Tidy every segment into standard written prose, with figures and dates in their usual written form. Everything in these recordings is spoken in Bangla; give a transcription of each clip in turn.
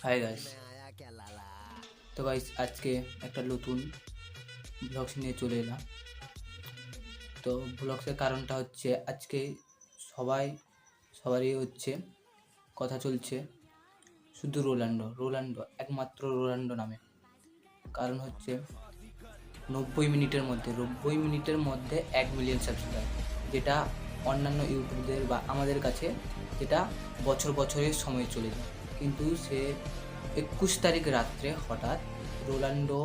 Hi guys. তো গাইস আজকে একটা নতুন ব্লগস নিয়ে চলে এলাম। তো ব্লগসের কারণটা হচ্ছে আজকে সবারই হচ্ছে কথা চলছে শুধু রোনাল্ডো একমাত্র রোনাল্ডো নামে। কারণ হচ্ছে 90 মিনিটের মধ্যে 1 মিলিয়ন সাবস্ক্রাইব, যেটা অন্যান্য ইউটিউবদের বা আমাদের কাছে যেটা বছরের সময় চলে যায়। কিন্তু সে 21 তারিখ রাত্রে হঠাৎ রোনাল্ডো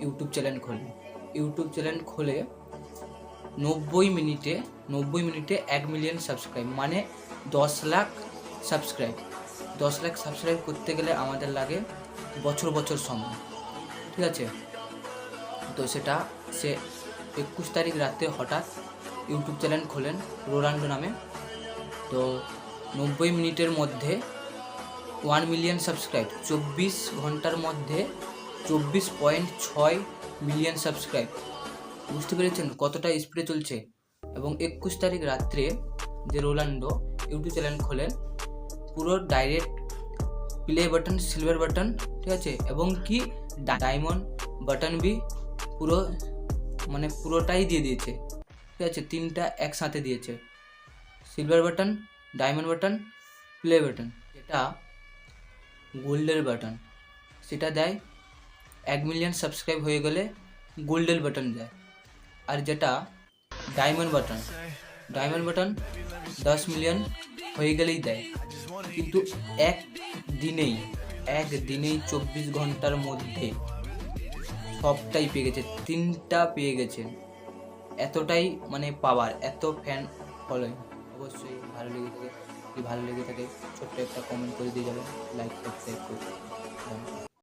ইউটিউব চ্যানেল খোলে 90 মিনিটে 1 মিলিয়ন সাবস্ক্রাইব, মানে 10 লাখ সাবস্ক্রাইব। 10 লাখ সাবস্ক্রাইব করতে গেলে আমাদের লাগে বছর সময়, ঠিক আছে? তো সেটা সে 21 তারিখ রাতে হঠাৎ ইউটিউব চ্যানেল খোলেন রোনাল্ডো নামে। তো 90 মিনিটের মধ্যে 1 মিলিয়ন সাবস্ক্রাইব, 24 ঘন্টার মধ্যে 24.6 মিলিয়ন সাবস্ক্রাইব। বুঝতে পেরেছেন কতটা স্পিডে চলছে? এবং 21 তারিখ রাত্রে যে রোনাল্ডো ইউটিউব চ্যানেল খোলেন, পুরো direct play button, silver button, ঠিক আছে, এবং কি ডায়মন্ড বাটন বি পুরোটাই দিয়ে দিয়েছে, ঠিক আছে? 3টা একসাথে দিয়েছে, silver button, diamond button, play button. যেটা গোল্ডের বাটন সেটা দেয় 1 মিলিয়ন সাবস্ক্রাইব হয়ে গেলে গোল্ডের বাটন দেয়। আর যেটা ডায়মন্ড বাটন 10 মিলিয়ন হয়ে গেলেই দেয়। কিন্তু একদিনেই 24 ঘন্টার মধ্যে সবটাই পেয়ে গেছে, 3টা পেয়ে গেছে। এতটাই পাওয়ার, এত ফ্যান ফলোয়িং। অবশ্যই ভালো লেগে থাকে, যদি ভালো লেগে থাকে ছোট্ট একটা কমেন্ট করে দিয়ে যাবেন, লাইক সাবস্ক্রাইব করে।